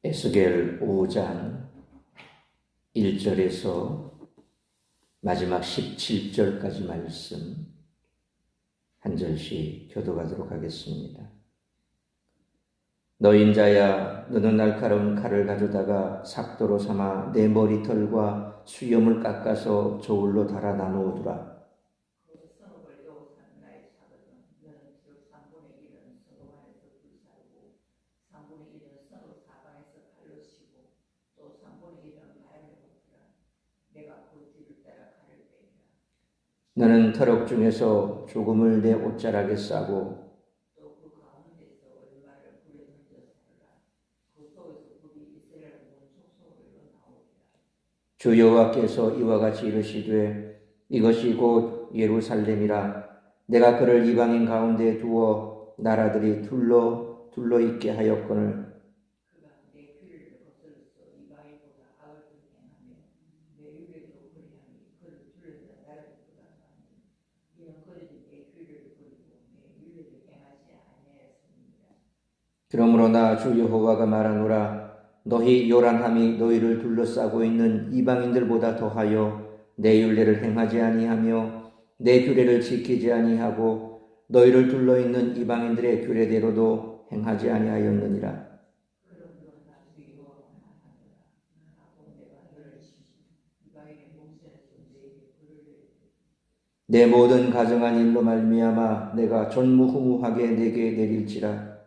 에스겔 5장 1절에서 마지막 17절까지 말씀 한 절씩 교독하도록 하겠습니다. 너 인자야, 너는 날카로운 칼을 가져다가 삭도로 삼아 내 머리털과 수염을 깎아서 저울로 달아 나누어두라. 너는 터럭 중에서 조금을 내 옷자락에 싸고 주 여호와께서 이와 같이 이르시되 이것이 곧 예루살렘이라. 내가 그를 이방인 가운데 두어 나라들이 둘러 있게 하였거늘 그러므로 나 주 여호와가 말하노라. 너희 요란함이 너희를 둘러싸고 있는 이방인들보다 더하여 내 율례를 행하지 아니하며 내 규례를 지키지 아니하고 너희를 둘러있는 이방인들의 규례대로도 행하지 아니하였느니라. 내 모든 가정한 일로 말미암아 내가 전무후무하게 내게 내릴지라.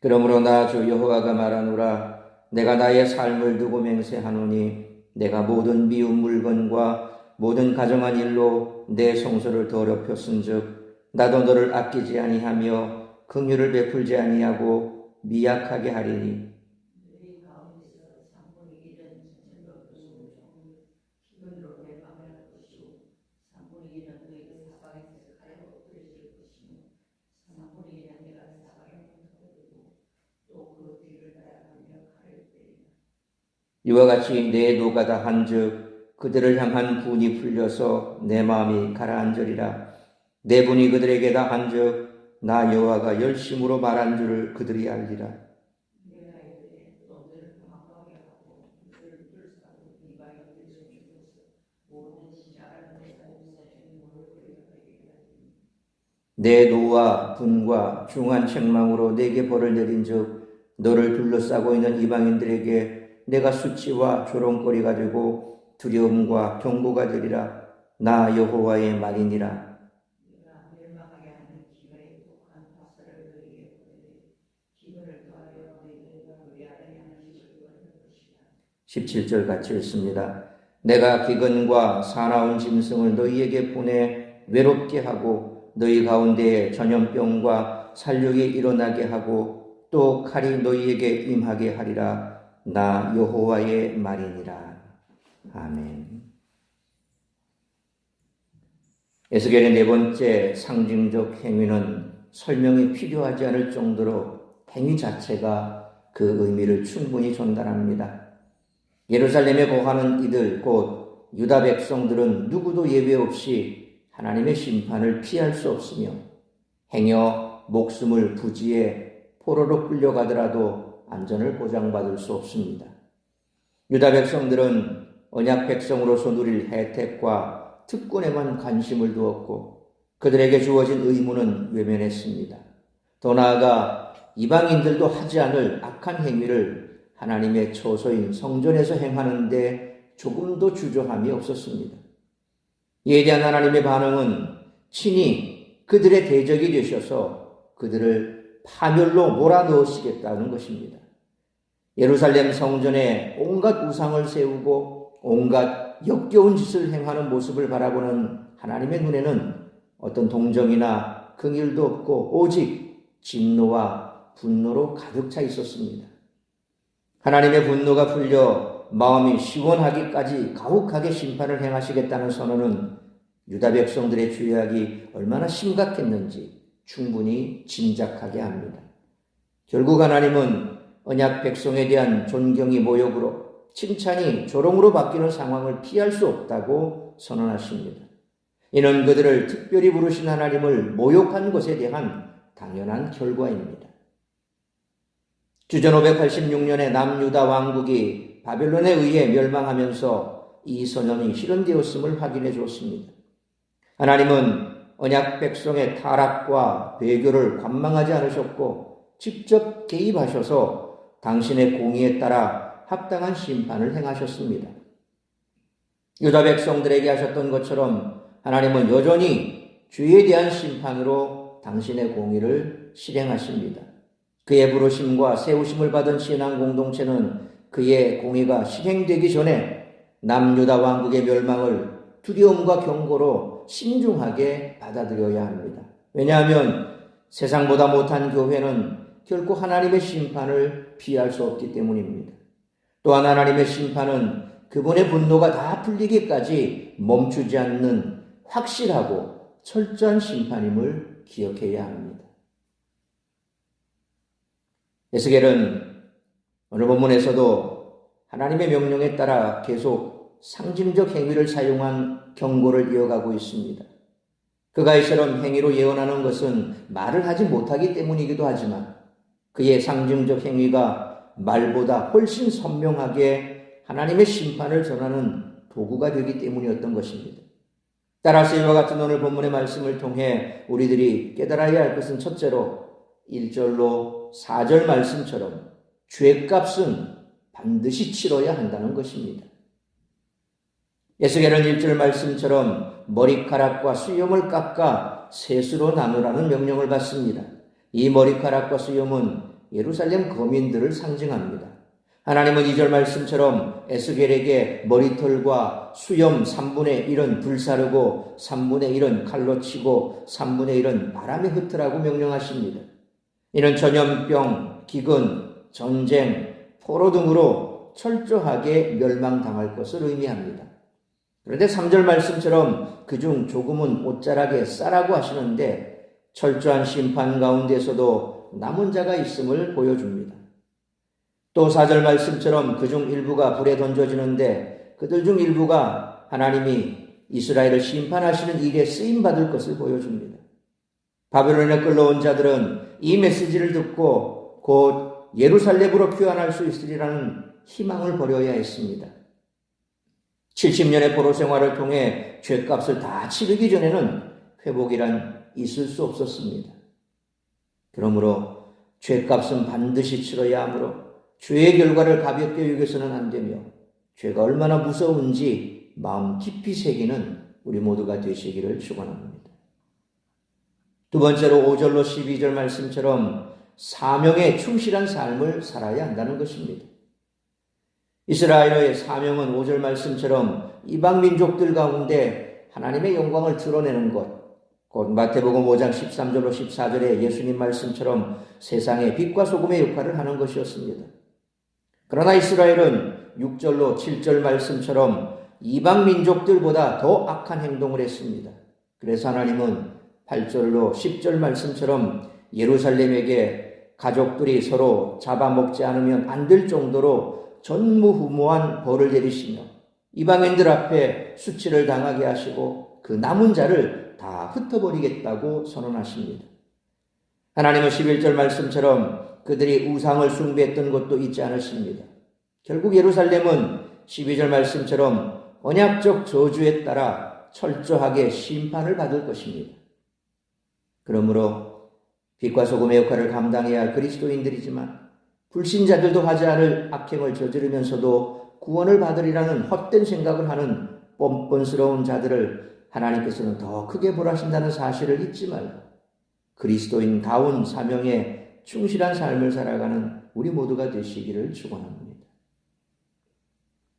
그러므로 나 주 여호와가 말하노라. 내가 나의 삶을 두고 맹세하노니 내가 모든 미운 물건과 모든 가정한 일로 내 성소를 더럽혔은즉 나도 너를 아끼지 아니하며 긍휼을 베풀지 아니하고 미약하게 하리니 이와 같이 내 노가다 한즉 그들을 향한 분이 풀려서 내 마음이 가라앉으리라. 내 분이 그들에게 다 한즉 나 여호와가 열심으로 말한 줄을 그들이 알리라. 내 노와 분과 중한 책망으로 내게 벌을 내린즉 너를 둘러싸고 있는 이방인들에게 내가 수치와 조롱거리가 되고 두려움과 경고가 되리라. 나 여호와의 말이니라. 17절 같이 읽습니다. 내가 기근과 사나운 짐승을 너희에게 보내 외롭게 하고 너희 가운데에 전염병과 살육이 일어나게 하고 또 칼이 너희에게 임하게 하리라. 나 여호와의 말이니라. 아멘. 에스겔의 네 번째 상징적 행위는 설명이 필요하지 않을 정도로 행위 자체가 그 의미를 충분히 전달합니다. 예루살렘에 거하는 이들 곧 유다 백성들은 누구도 예외 없이 하나님의 심판을 피할 수 없으며 행여 목숨을 부지에 포로로 끌려가더라도 안전을 보장받을 수 없습니다. 유다 백성들은 언약 백성으로서 누릴 혜택과 특권에만 관심을 두었고 그들에게 주어진 의무는 외면했습니다. 더 나아가 이방인들도 하지 않을 악한 행위를 하나님의 처소인 성전에서 행하는데 조금도 주저함이 없었습니다. 이에 대한 하나님의 반응은 친히 그들의 대적이 되셔서 그들을 파멸로 몰아넣으시겠다는 것입니다. 예루살렘 성전에 온갖 우상을 세우고 온갖 역겨운 짓을 행하는 모습을 바라보는 하나님의 눈에는 어떤 동정이나 긍휼도 없고 오직 진노와 분노로 가득 차 있었습니다. 하나님의 분노가 풀려 마음이 시원하기까지 가혹하게 심판을 행하시겠다는 선언은 유다 백성들의 죄악이 얼마나 심각했는지 충분히 짐작하게 합니다. 결국 하나님은 언약 백성에 대한 존경이 모욕으로 칭찬이 조롱으로 바뀌는 상황을 피할 수 없다고 선언하십니다. 이는 그들을 특별히 부르신 하나님을 모욕한 것에 대한 당연한 결과입니다. 주전 586년에 남유다 왕국이 바벨론에 의해 멸망하면서 이 선언이 실현되었음을 확인해 주었습니다. 하나님은 언약 백성의 타락과 배교를 관망하지 않으셨고 직접 개입하셔서 당신의 공의에 따라 합당한 심판을 행하셨습니다. 유다 백성들에게 하셨던 것처럼 하나님은 여전히 죄에 대한 심판으로 당신의 공의를 실행하십니다. 그의 부르심과 세우심을 받은 신앙 공동체는 그의 공의가 실행되기 전에 남유다 왕국의 멸망을 두려움과 경고로 신중하게 받아들여야 합니다. 왜냐하면 세상보다 못한 교회는 결코 하나님의 심판을 피할 수 없기 때문입니다. 또한 하나님의 심판은 그분의 분노가 다 풀리기까지 멈추지 않는 확실하고 철저한 심판임을 기억해야 합니다. 에스겔은 오늘 본문에서도 하나님의 명령에 따라 계속 상징적 행위를 사용한 경고를 이어가고 있습니다. 그가 이처럼 행위로 예언하는 것은 말을 하지 못하기 때문이기도 하지만 그의 상징적 행위가 말보다 훨씬 선명하게 하나님의 심판을 전하는 도구가 되기 때문이었던 것입니다. 따라서 이와 같은 오늘 본문의 말씀을 통해 우리들이 깨달아야 할 것은 첫째로 1절로 4절 말씀처럼 죄값은 반드시 치러야 한다는 것입니다. 에스겔은 1절 말씀처럼 머리카락과 수염을 깎아 셋으로 나누라는 명령을 받습니다. 이 머리카락과 수염은 예루살렘 거민들을 상징합니다. 하나님은 2절 말씀처럼 에스겔에게 머리털과 수염 3분의 1은 불사르고 3분의 1은 칼로 치고 3분의 1은 바람에 흩으라고 명령하십니다. 이는 전염병, 기근, 전쟁, 포로 등으로 철저하게 멸망당할 것을 의미합니다. 그런데 3절 말씀처럼 그중 조금은 옷자락에 싸라고 하시는데 철저한 심판 가운데서도 남은 자가 있음을 보여줍니다. 또 4절 말씀처럼 그중 일부가 불에 던져지는데 그들 중 일부가 하나님이 이스라엘을 심판하시는 일에 쓰임받을 것을 보여줍니다. 바벨론에 끌려온 자들은 이 메시지를 듣고 곧 예루살렘으로 귀환할 수 있으리라는 희망을 버려야 했습니다. 70년의 포로 생활을 통해 죄값을 다 치르기 전에는 회복이란 있을 수 없었습니다. 그러므로 죄값은 반드시 치러야 하므로 죄의 결과를 가볍게 여겨서는 안 되며 죄가 얼마나 무서운지 마음 깊이 새기는 우리 모두가 되시기를 축원합니다. 두 번째로 5절로 12절 말씀처럼 사명에 충실한 삶을 살아야 한다는 것입니다. 이스라엘의 사명은 5절 말씀처럼 이방 민족들 가운데 하나님의 영광을 드러내는 것, 곧 마태복음 5장 13절로 14절의 예수님 말씀처럼 세상의 빛과 소금의 역할을 하는 것이었습니다. 그러나 이스라엘은 6절로 7절 말씀처럼 이방 민족들보다 더 악한 행동을 했습니다. 그래서 하나님은 8절로 10절 말씀처럼 예루살렘에게 가족들이 서로 잡아먹지 않으면 안 될 정도로 전무후무한 벌을 내리시며 이방인들 앞에 수치를 당하게 하시고 그 남은 자를 다 흩어버리겠다고 선언하십니다. 하나님은 11절 말씀처럼 그들이 우상을 숭배했던 것도 잊지 않으십니다. 결국 예루살렘은 12절 말씀처럼 언약적 저주에 따라 철저하게 심판을 받을 것입니다. 그러므로 빛과 소금의 역할을 감당해야 할 그리스도인들이지만 불신자들도 하지 않을 악행을 저지르면서도 구원을 받으리라는 헛된 생각을 하는 뻔뻔스러운 자들을 하나님께서는 더 크게 벌하신다는 사실을 잊지 말고 그리스도인다운 사명에 충실한 삶을 살아가는 우리 모두가 되시기를 축원합니다.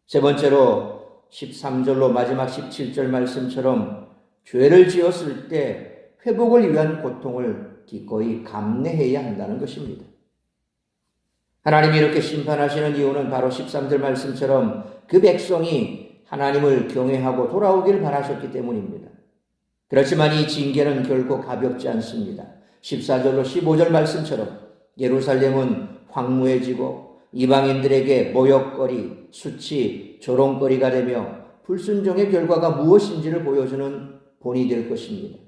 세 번째로 13절로 마지막 17절 말씀처럼 죄를 지었을 때 회복을 위한 고통을 기꺼이 감내해야 한다는 것입니다. 하나님이 이렇게 심판하시는 이유는 바로 13절 말씀처럼 그 백성이 하나님을 경외하고 돌아오길 바라셨기 때문입니다. 그렇지만 이 징계는 결코 가볍지 않습니다. 14절로 15절 말씀처럼 예루살렘은 황무해지고 이방인들에게 모욕거리, 수치, 조롱거리가 되며 불순종의 결과가 무엇인지를 보여주는 본이 될 것입니다.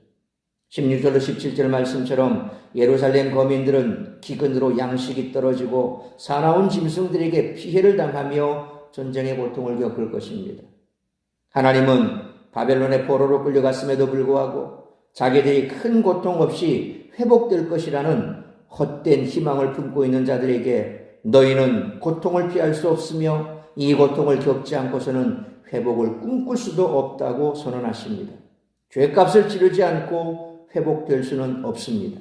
16절로 17절 말씀처럼 예루살렘 거민들은 기근으로 양식이 떨어지고 사나운 짐승들에게 피해를 당하며 전쟁의 고통을 겪을 것입니다. 하나님은 바벨론의 포로로 끌려갔음에도 불구하고 자기들이 큰 고통 없이 회복될 것이라는 헛된 희망을 품고 있는 자들에게 너희는 고통을 피할 수 없으며 이 고통을 겪지 않고서는 회복을 꿈꿀 수도 없다고 선언하십니다. 죄값을 치르지 않고 회복될 수는 없습니다.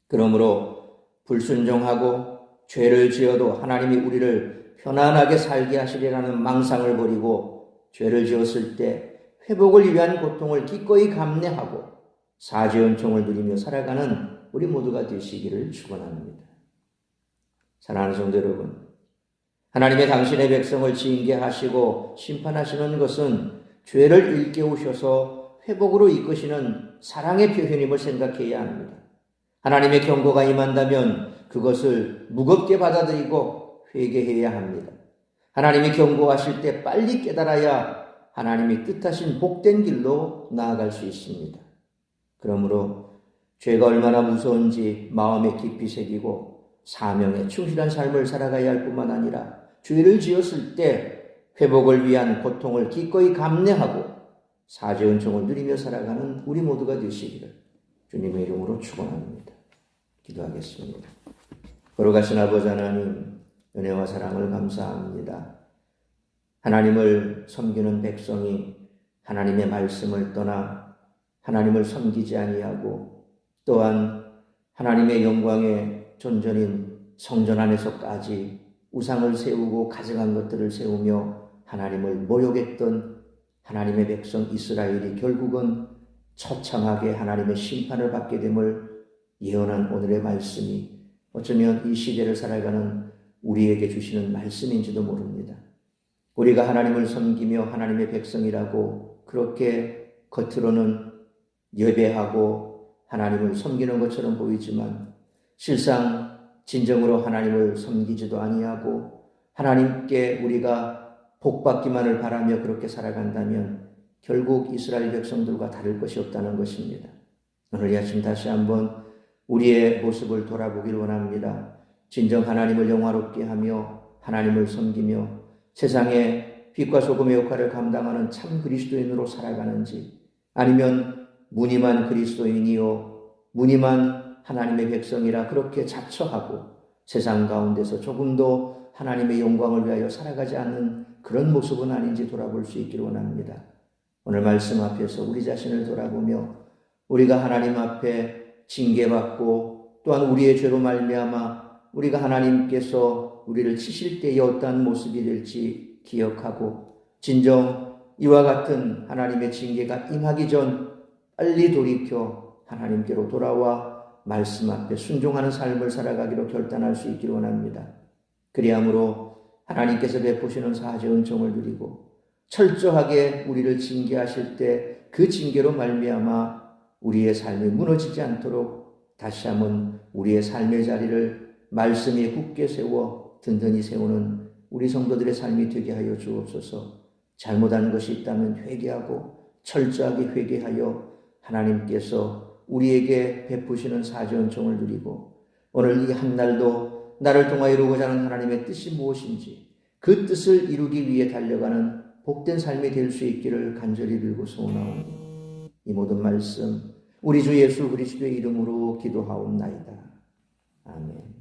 그러므로 불순종하고 죄를 지어도 하나님이 우리를 편안하게 살게 하시리라는 망상을 버리고 죄를 지었을 때 회복을 위한 고통을 기꺼이 감내하고 사죄 은총을 누리며 살아가는 우리 모두가 되시기를 축원합니다. 사랑하는 성도 여러분, 하나님의 당신의 백성을 징계하시고 심판하시는 것은 죄를 일깨우셔서 회복으로 이끄시는 사랑의 표현임을 생각해야 합니다. 하나님의 경고가 임한다면 그것을 무겁게 받아들이고 회개해야 합니다. 하나님이 경고하실 때 빨리 깨달아야 하나님이 뜻하신 복된 길로 나아갈 수 있습니다. 그러므로 죄가 얼마나 무서운지 마음에 깊이 새기고 사명에 충실한 삶을 살아가야 할 뿐만 아니라 죄를 지었을 때 회복을 위한 고통을 기꺼이 감내하고 사죄 은총을 누리며 살아가는 우리 모두가 되시기를 주님의 이름으로 축원합니다. 기도하겠습니다. 걸어가신 아버지 하나님, 은혜와 사랑을 감사합니다. 하나님을 섬기는 백성이 하나님의 말씀을 떠나 하나님을 섬기지 아니하고 또한 하나님의 영광의 존전인 성전 안에서까지 우상을 세우고 가증한 것들을 세우며 하나님을 모욕했던 하나님의 백성 이스라엘이 결국은 처참하게 하나님의 심판을 받게 됨을 예언한 오늘의 말씀이 어쩌면 이 시대를 살아가는 우리에게 주시는 말씀인지도 모릅니다. 우리가 하나님을 섬기며 하나님의 백성이라고 그렇게 겉으로는 예배하고 하나님을 섬기는 것처럼 보이지만 실상 진정으로 하나님을 섬기지도 아니하고 하나님께 우리가 복받기만을 바라며 그렇게 살아간다면 결국 이스라엘 백성들과 다를 것이 없다는 것입니다. 오늘 이 아침 다시 한번 우리의 모습을 돌아보길 원합니다. 진정 하나님을 영화롭게 하며 하나님을 섬기며 세상에 빛과 소금의 역할을 감당하는 참 그리스도인으로 살아가는지 아니면 무늬만 그리스도인이요 무늬만 하나님의 백성이라 그렇게 자처하고 세상 가운데서 조금도 하나님의 영광을 위하여 살아가지 않는 그런 모습은 아닌지 돌아볼 수 있기를 원합니다. 오늘 말씀 앞에서 우리 자신을 돌아보며 우리가 하나님 앞에 징계받고 또한 우리의 죄로 말미암아 우리가 하나님께서 우리를 치실 때에 어떠한 모습이 될지 기억하고 진정 이와 같은 하나님의 징계가 임하기 전 빨리 돌이켜 하나님께로 돌아와 말씀 앞에 순종하는 삶을 살아가기로 결단할 수 있기를 원합니다. 그리함으로 하나님께서 베푸시는 사죄 은총을 누리고 철저하게 우리를 징계하실 때 그 징계로 말미암아 우리의 삶이 무너지지 않도록 다시 한번 우리의 삶의 자리를 말씀에 굳게 세워 든든히 세우는 우리 성도들의 삶이 되게 하여 주옵소서. 잘못한 것이 있다면 회개하고 철저하게 회개하여 하나님께서 우리에게 베푸시는 사죄 은총을 누리고 오늘 이 한날도 나를 통하여 이루고자 하는 하나님의 뜻이 무엇인지 그 뜻을 이루기 위해 달려가는 복된 삶이 될 수 있기를 간절히 빌고 소원하오니 이 모든 말씀 우리 주 예수 그리스도의 이름으로 기도하옵나이다. 아멘.